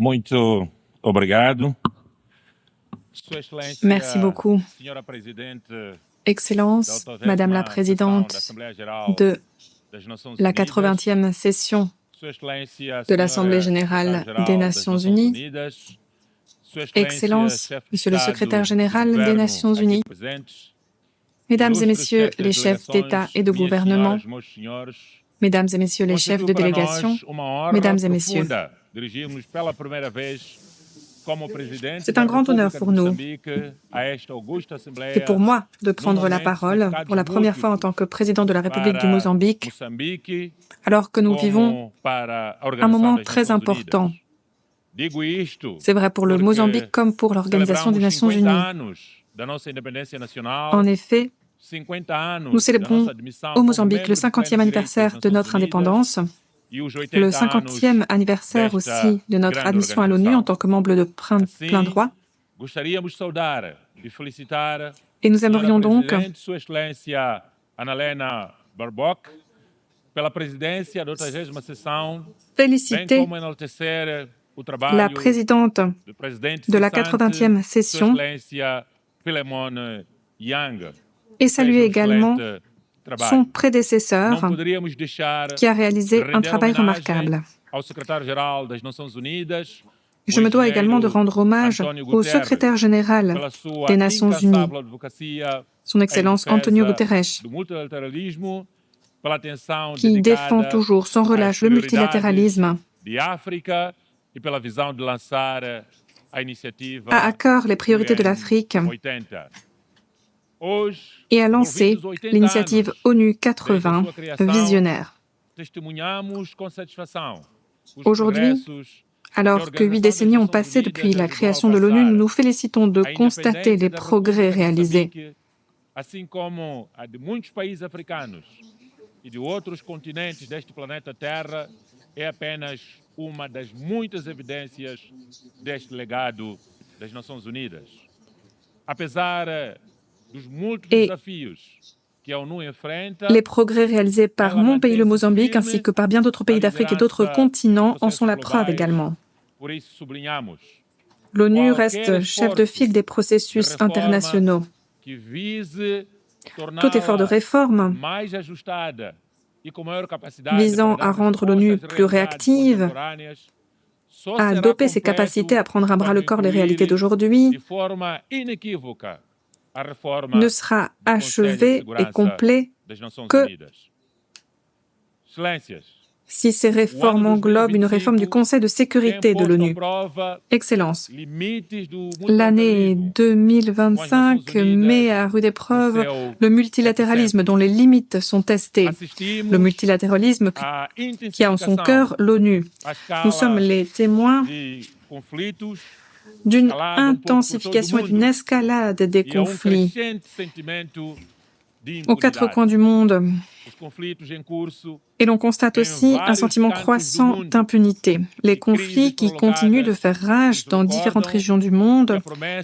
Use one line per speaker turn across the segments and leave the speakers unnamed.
Muito obrigado.
Merci beaucoup. Excellence, Madame la Présidente de la 80e session de l'Assemblée générale des Nations unies, Excellence, Monsieur le Secrétaire général des Nations unies, Mesdames et Messieurs les chefs d'État et de gouvernement, Mesdames et Messieurs les chefs de délégation, Mesdames et Messieurs, c'est un grand honneur pour nous et pour moi de prendre la parole pour la première fois en tant que président de la République du Mozambique, alors que nous vivons un moment très important. C'est vrai pour le Mozambique comme pour l'Organisation des Nations unies. En effet, nous célébrons au Mozambique le 50e anniversaire de notre indépendance, le 50e anniversaire aussi de notre admission à l'ONU en tant que membre de plein droit. Et nous aimerions donc féliciter la présidente de la 80e session et saluer également son prédécesseur qui a réalisé un travail remarquable. Je me dois également de rendre hommage au secrétaire général des Nations unies, son Excellence Antonio Guterres, qui défend toujours sans relâche le multilatéralisme, a à cœur les priorités de l'Afrique et a lancé l'initiative ONU 80 visionnaire. Aujourd'hui, alors que 8 décennies ont passé depuis la création de l'ONU, nous nous félicitons de constater les progrès réalisés.
Assim como a de muitos países africanos e de outros continentes deste planeta Terra, é apenas uma das muitas evidências deste legado das Nações Unidas. Apesar dos múltiplos desafios que a ONU enfrenta, les progrès réalisés par mon pays, le Mozambique, ainsi que par bien d'autres pays d'Afrique et d'autres continents en sont la preuve également. L'ONU reste chef de file des processus internationaux. Tout effort de réforme visant à rendre l'ONU plus réactive, à doper ses capacités à prendre à bras-le-corps les réalités d'aujourd'hui, ne sera achevé et complet que si ces réformes englobent une réforme du Conseil de sécurité de l'ONU. Excellence, l'année 2025 met à rude épreuve le multilatéralisme dont les limites sont testées. Le multilatéralisme qui a en son cœur l'ONU. Nous sommes les témoins d'une intensification et d'une escalade des conflits aux quatre coins du monde. Et l'on constate aussi un sentiment croissant d'impunité. Les conflits qui continuent de faire rage dans différentes régions du monde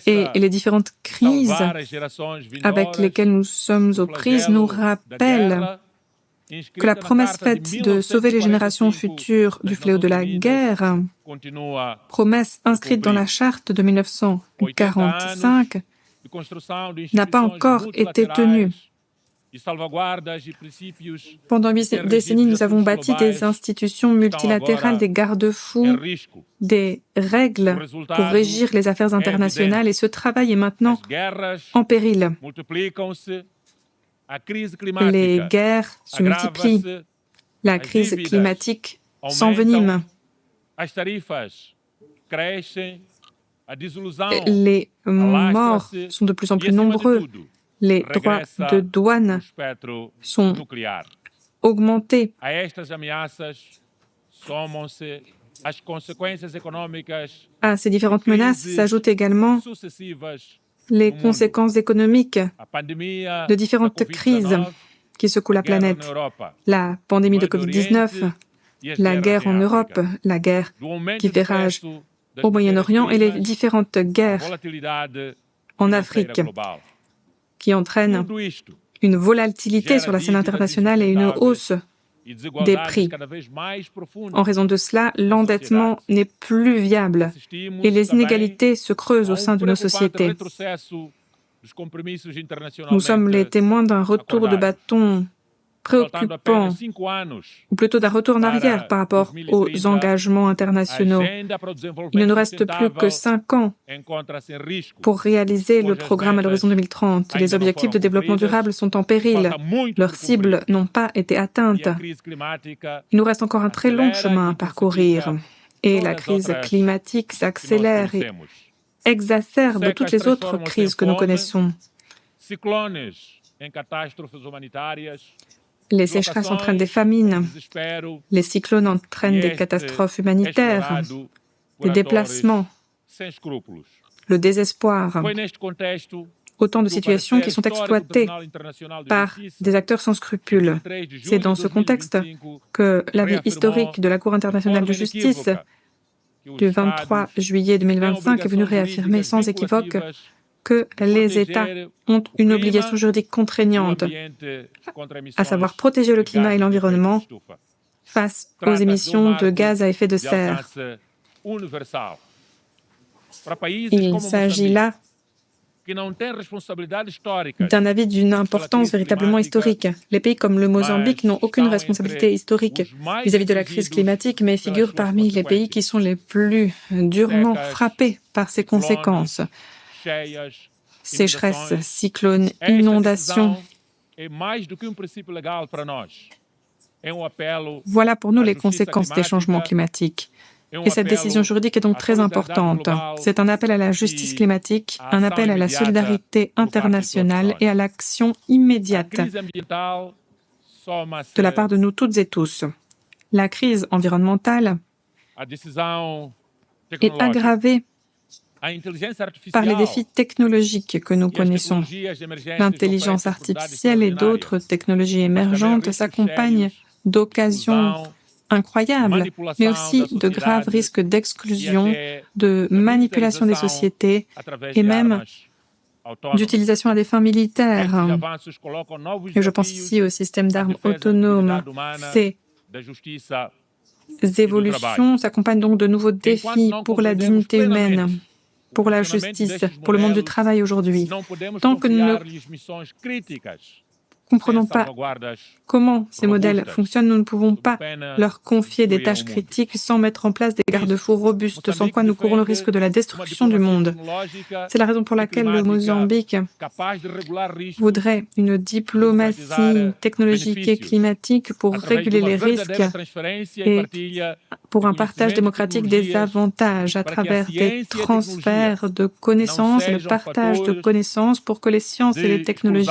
et les différentes crises avec lesquelles nous sommes aux prises nous rappellent que la promesse faite de sauver les générations futures du fléau de la guerre, promesse inscrite dans la charte de 1945, n'a pas encore été tenue. Pendant 8 décennies, nous avons bâti des institutions multilatérales, des garde-fous, des règles pour régir les affaires internationales et ce travail est maintenant en péril. Les guerres se multiplient, la crise climatique s'envenime. Les morts sont de plus en plus nombreux. Les droits de douane sont augmentés. À ces différentes menaces s'ajoutent également les conséquences économiques de différentes crises qui secouent la planète. La pandémie de Covid-19, la guerre en Europe, la guerre qui fait rage au Moyen-Orient et les différentes guerres en Afrique, qui entraîne une volatilité sur la scène internationale et une hausse des prix. En raison de cela, l'endettement n'est plus viable et les inégalités se creusent au sein de nos sociétés. Nous sommes les témoins d'un retour de bâton préoccupant, ou plutôt d'un retour en arrière par rapport aux engagements internationaux. Il ne nous reste plus que 5 ans pour réaliser le programme à l'horizon 2030. Les objectifs de développement durable sont en péril. Leurs cibles n'ont pas été atteintes. Il nous reste encore un très long chemin à parcourir. Et la crise climatique s'accélère et exacerbe toutes les autres crises que nous connaissons. Les sécheresses entraînent des famines, les cyclones entraînent des catastrophes humanitaires, des déplacements, le désespoir. Autant de situations qui sont exploitées par des acteurs sans scrupules. C'est dans ce contexte que l'avis historique de la Cour internationale de justice du 23 juillet 2025 est venu réaffirmer sans équivoque que les États ont une obligation juridique contraignante, à savoir protéger le climat et l'environnement face aux émissions de gaz à effet de serre. Il s'agit là d'un avis d'une importance véritablement historique. Les pays comme le Mozambique n'ont aucune responsabilité historique vis-à-vis de la crise climatique, mais figurent parmi les pays qui sont les plus durement frappés par ses conséquences. Sécheresse, cyclones, inondations. Voilà pour nous les conséquences des changements climatiques. Et cette décision juridique est donc très importante. C'est un appel à la justice climatique, un appel à la solidarité internationale et à l'action immédiate de la part de nous toutes et tous. La crise environnementale est aggravée par les défis technologiques que nous connaissons. L'intelligence artificielle et d'autres technologies émergentes s'accompagnent d'occasions incroyables, mais aussi de graves risques d'exclusion, de manipulation des sociétés et même d'utilisation à des fins militaires. Et je pense ici au système d'armes autonomes. Ces évolutions s'accompagnent donc de nouveaux défis pour la dignité humaine, pour la justice, pour le monde du travail aujourd'hui. Tant que nous ne comprenons pas comment ces modèles fonctionnent, nous ne pouvons pas leur confier des tâches critiques sans mettre en place des garde-fous robustes, sans quoi nous courons le risque de la destruction du monde. C'est la raison pour laquelle le Mozambique voudrait une diplomatie technologique et climatique pour réguler les risques et pour un partage démocratique des avantages à travers des transferts de connaissances et le partage de connaissances pour que les sciences et les technologies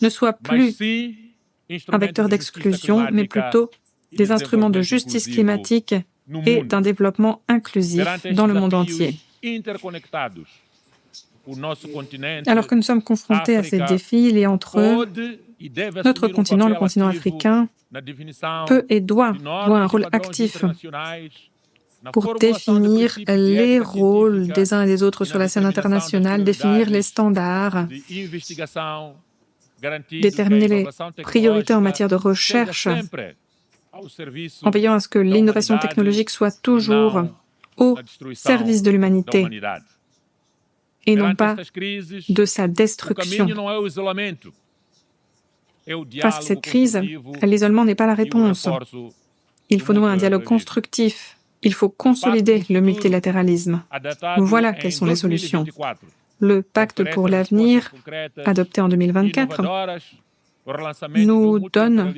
ne soient plus un vecteur d'exclusion, mais plutôt des instruments de justice climatique et d'un développement inclusif dans le monde entier. Alors que nous sommes confrontés à ces défis, il est entre eux, notre continent, le continent africain, peut et doit jouer un rôle actif pour définir les rôles des uns et des autres sur la scène internationale, définir les standards, déterminer les priorités en matière de recherche, en veillant à ce que l'innovation technologique soit toujours au service de l'humanité et non pas de sa destruction. Face à cette crise, l'isolement n'est pas la réponse. Il faut nouer un dialogue constructif. Il faut consolider le multilatéralisme. Voilà quelles sont les solutions. Le pacte pour l'avenir, adopté en 2024, nous donne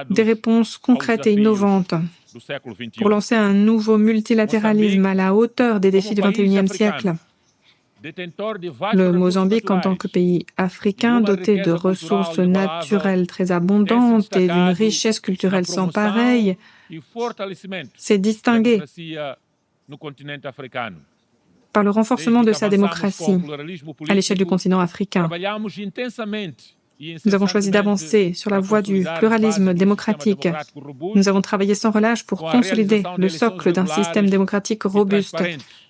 des réponses concrètes et innovantes pour lancer un nouveau multilatéralisme à la hauteur des défis du XXIe siècle. Le Mozambique, en tant que pays africain doté de ressources naturelles très abondantes et d'une richesse culturelle sans pareille, s'est distingué par le renforcement de sa démocratie à l'échelle du continent africain. Nous avons choisi d'avancer sur la voie du pluralisme démocratique. Nous avons travaillé sans relâche pour consolider le socle d'un système démocratique robuste,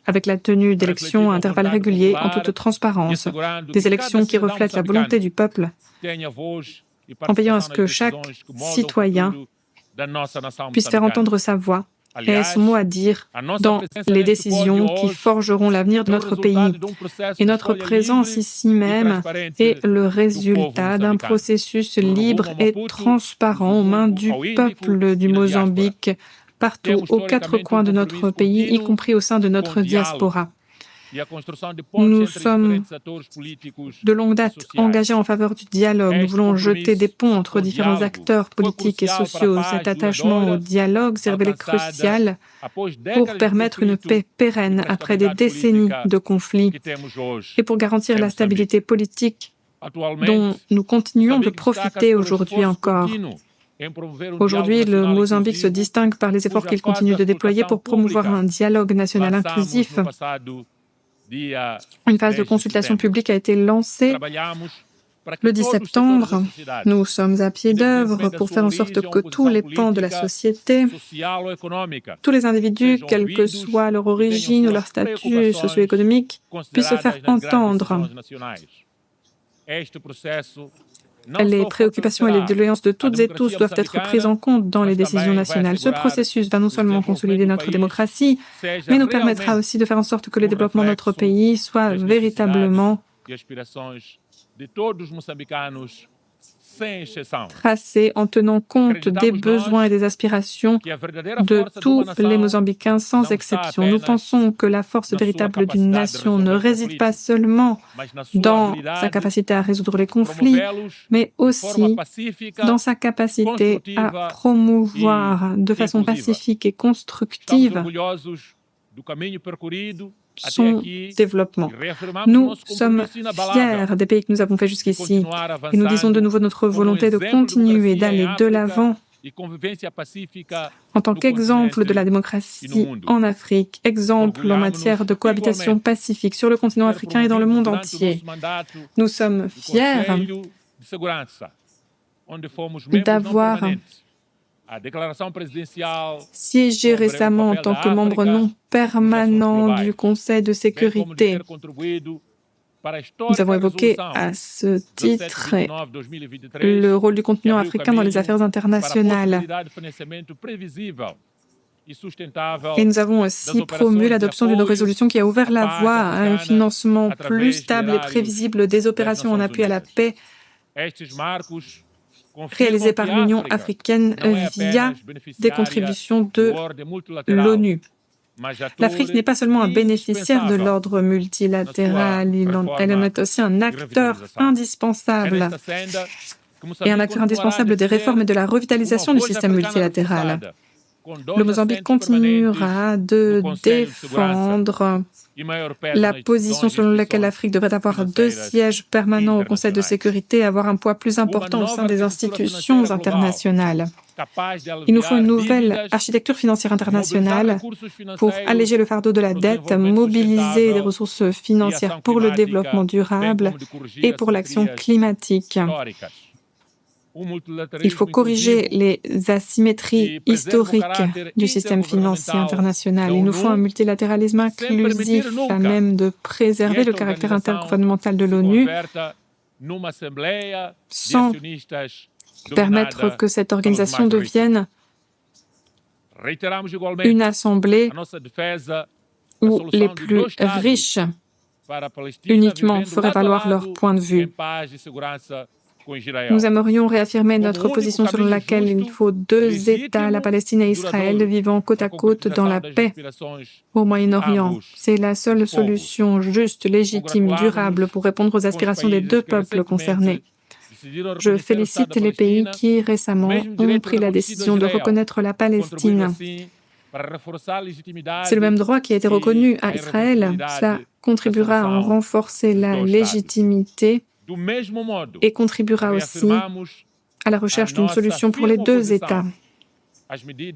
avec la tenue d'élections à intervalles réguliers en toute transparence, des élections qui reflètent la volonté du peuple en veillant à ce que chaque citoyen puisse faire entendre sa voix et ait son mot à dire dans les décisions qui forgeront l'avenir de notre pays. Et notre présence ici même est le résultat d'un processus libre et transparent aux mains du peuple du Mozambique, partout, aux quatre coins de notre pays, y compris au sein de notre diaspora. Nous sommes de longue date engagés en faveur du dialogue. Nous voulons jeter des ponts entre différents acteurs politiques et sociaux. Cet attachement au dialogue s'est révélé crucial pour permettre une paix pérenne après des décennies de conflits et pour garantir la stabilité politique dont nous continuons de profiter aujourd'hui encore. Aujourd'hui, le Mozambique se distingue par les efforts qu'il continue de déployer pour promouvoir un dialogue national inclusif. Une phase de consultation publique a été lancée le 10 septembre. Nous sommes à pied d'œuvre pour faire en sorte que tous les pans de la société, tous les individus, quelle que soit leur origine ou leur statut socio-économique, puissent se faire entendre. Les préoccupations et les doléances de toutes et tous doivent être prises en compte dans les décisions nationales. Ce processus va non seulement consolider notre démocratie, mais nous permettra aussi de faire en sorte que le développement de notre pays soit véritablement tracé en tenant compte des besoins et des aspirations de tous les Mozambicains sans exception. Nous pensons que la force véritable d'une nation ne réside pas seulement dans sa capacité à résoudre les conflits, mais aussi dans sa capacité à promouvoir de façon pacifique et constructive son développement. Nous sommes fiers des pays que nous avons faits jusqu'ici et nous disons de nouveau notre volonté de continuer d'aller de l'avant en tant qu'exemple de la démocratie en Afrique, exemple en matière de cohabitation pacifique sur le continent africain et dans le monde entier. Nous sommes fiers d'avoir siégé récemment en tant que membre non permanent du Conseil de sécurité. Nous avons évoqué à ce titre le rôle du continent africain dans les affaires internationales. Et nous avons aussi promu l'adoption d'une résolution qui a ouvert la voie à un financement plus stable et prévisible des opérations en appui à la paix réalisées par l'Union africaine via des contributions de l'ONU. L'Afrique n'est pas seulement un bénéficiaire de l'ordre multilatéral, elle en est aussi un acteur indispensable et un acteur indispensable des réformes et de la revitalisation du système multilatéral. Le Mozambique continuera de défendre la position selon laquelle l'Afrique devrait avoir 2 sièges permanents au Conseil de sécurité et avoir un poids plus important au sein des institutions internationales. Il nous faut une nouvelle architecture financière internationale pour alléger le fardeau de la dette, mobiliser des ressources financières pour le développement durable et pour l'action climatique. Il faut corriger les asymétries historiques du système financier international. Il nous faut un multilatéralisme inclusif à même de préserver le caractère intergouvernemental de l'ONU sans permettre que cette organisation devienne une assemblée où les plus riches uniquement feraient valoir leur point de vue. Nous aimerions réaffirmer notre position selon laquelle il faut 2 États, la Palestine et Israël, vivant côte à côte dans la paix au Moyen-Orient. C'est la seule solution juste, légitime, durable pour répondre aux aspirations des 2 peuples concernés. Je félicite les pays qui récemment ont pris la décision de reconnaître la Palestine. C'est le même droit qui a été reconnu à Israël. Cela contribuera à en renforcer la légitimité et contribuera aussi à la recherche d'une solution pour les 2 États.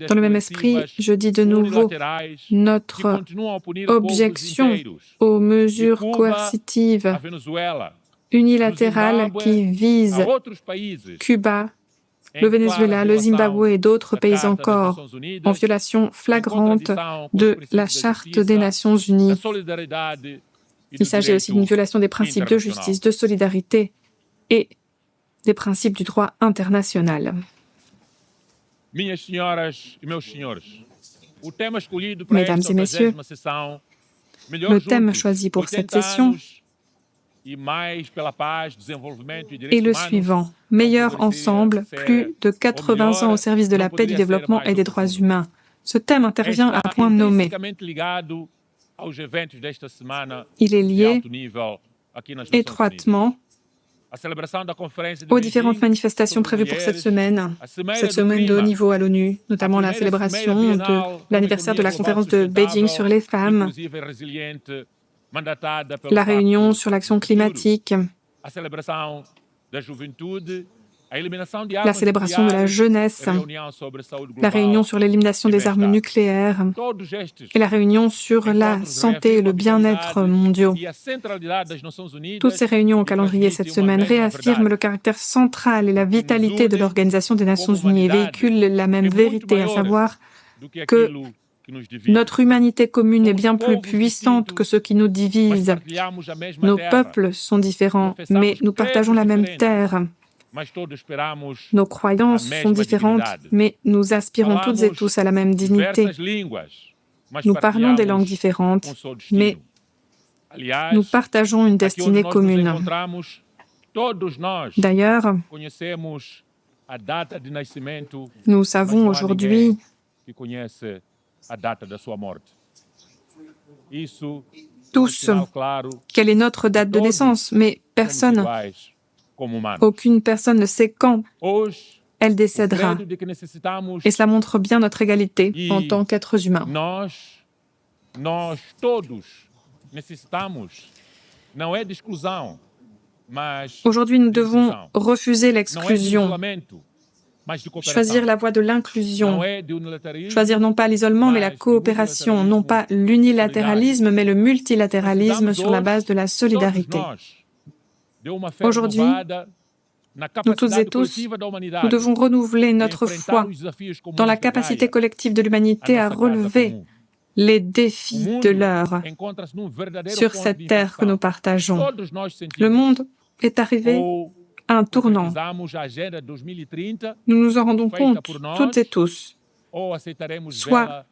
Dans le même esprit, je dis de nouveau, notre objection aux mesures coercitives unilatérales qui visent Cuba, le Venezuela, le Zimbabwe et d'autres pays encore, en violation flagrante de la Charte des Nations Unies. Il s'agit aussi d'une violation des principes de justice, de solidarité et des principes du droit international. Mesdames et messieurs, le thème choisi pour cette session est le suivant: Meilleur ensemble, plus de 80 ans au service de la paix, du développement et des droits humains. Ce thème intervient à point nommé. Il est lié étroitement aux différentes manifestations prévues pour cette semaine de haut niveau à l'ONU, notamment la célébration de l'anniversaire de la conférence de Beijing sur les femmes, la réunion sur l'action climatique, la célébration de la jeunesse, la réunion sur l'élimination des armes nucléaires et la réunion sur la santé et le bien-être mondiaux. Toutes ces réunions au calendrier cette semaine réaffirment le caractère central et la vitalité de l'Organisation des Nations Unies et véhiculent la même vérité, à savoir que notre humanité commune est bien plus puissante que ce qui nous divise. Nos peuples sont différents, mais nous partageons la même terre. Nos croyances sont différentes, mais nous aspirons toutes et tous à la même dignité. Nous parlons des langues différentes, mais nous partageons une destinée commune. D'ailleurs, nous savons aujourd'hui tous quelle est notre date de naissance, mais aucune personne ne sait quand elle décédera. Et cela montre bien notre égalité en tant qu'êtres humains. Aujourd'hui, nous devons refuser l'exclusion, choisir la voie de l'inclusion, choisir non pas l'isolement mais la coopération, non pas l'unilatéralisme mais le multilatéralisme sur la base de la solidarité. Aujourd'hui, nous toutes et tous, nous devons renouveler notre foi dans la capacité collective de l'humanité à relever les défis de l'heure sur cette terre que nous partageons. Le monde est arrivé à un tournant. Nous nous en rendons compte, toutes et tous. Soit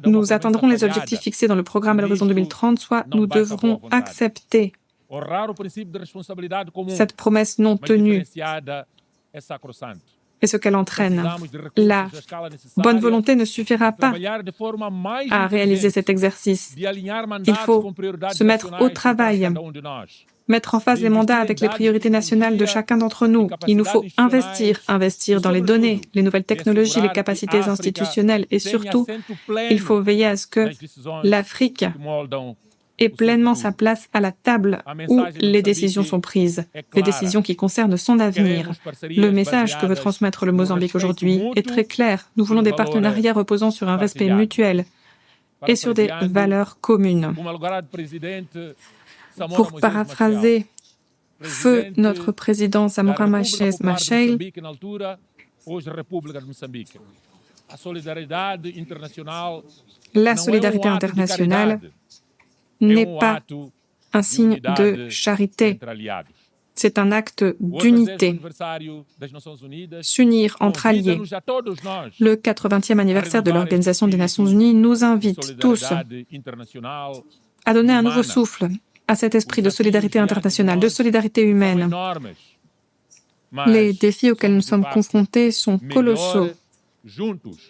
nous atteindrons les objectifs fixés dans le programme à l'horizon 2030, soit nous devrons accepter cette promesse non tenue et ce qu'elle entraîne. La bonne volonté ne suffira pas à réaliser cet exercice. Il faut se mettre au travail, mettre en phase les mandats avec les priorités nationales de chacun d'entre nous. Il nous faut investir dans les données, les nouvelles technologies, les capacités institutionnelles et surtout, il faut veiller à ce que l'Afrique ait pleinement sa place à la table où les décisions sont prises, les décisions qui concernent son avenir. Le message que veut transmettre le Mozambique aujourd'hui est très clair. Nous voulons des partenariats reposant sur un respect mutuel et sur des valeurs communes. Pour paraphraser feu notre président Samora Machel, la solidarité internationale n'est pas un signe de charité, c'est un acte d'unité. S'unir entre alliés. Le 80e anniversaire de l'Organisation des Nations Unies nous invite tous à donner un nouveau souffle à cet esprit de solidarité internationale, de solidarité humaine. Les défis auxquels nous sommes confrontés sont colossaux,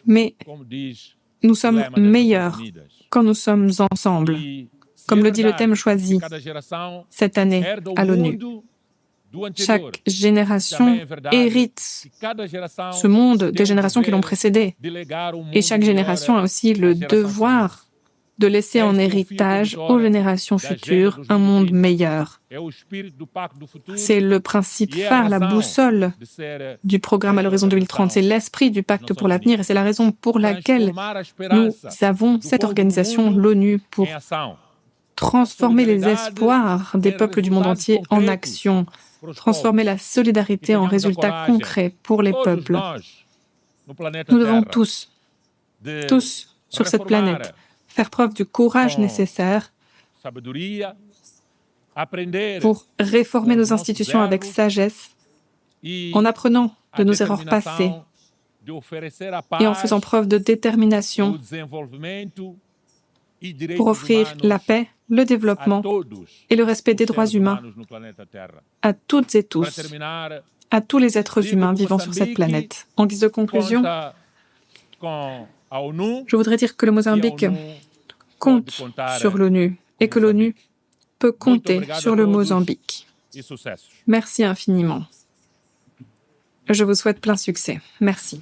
mais nous sommes meilleurs quand nous sommes ensemble, comme le dit le thème choisi cette année à l'ONU. Chaque génération hérite ce monde des générations qui l'ont précédé. Et chaque génération a aussi le devoir de laisser en héritage aux générations futures un monde meilleur. C'est le principe phare, la boussole du programme à l'horizon 2030. C'est l'esprit du pacte pour l'avenir et c'est la raison pour laquelle nous avons cette organisation, l'ONU, pour transformer les espoirs des peuples du monde entier en action, transformer la solidarité en résultats concrets pour les peuples. Nous devons tous sur cette planète, faire preuve du courage nécessaire pour réformer nos institutions avec sagesse en apprenant de nos erreurs passées et en faisant preuve de détermination pour offrir la paix, le développement et le respect des droits humains à toutes et tous, à tous les êtres humains vivant sur cette planète. En guise de conclusion, je voudrais dire que le Mozambique compte sur l'ONU et que l'ONU peut compter sur le Mozambique. Merci infiniment. Je vous souhaite plein succès. Merci.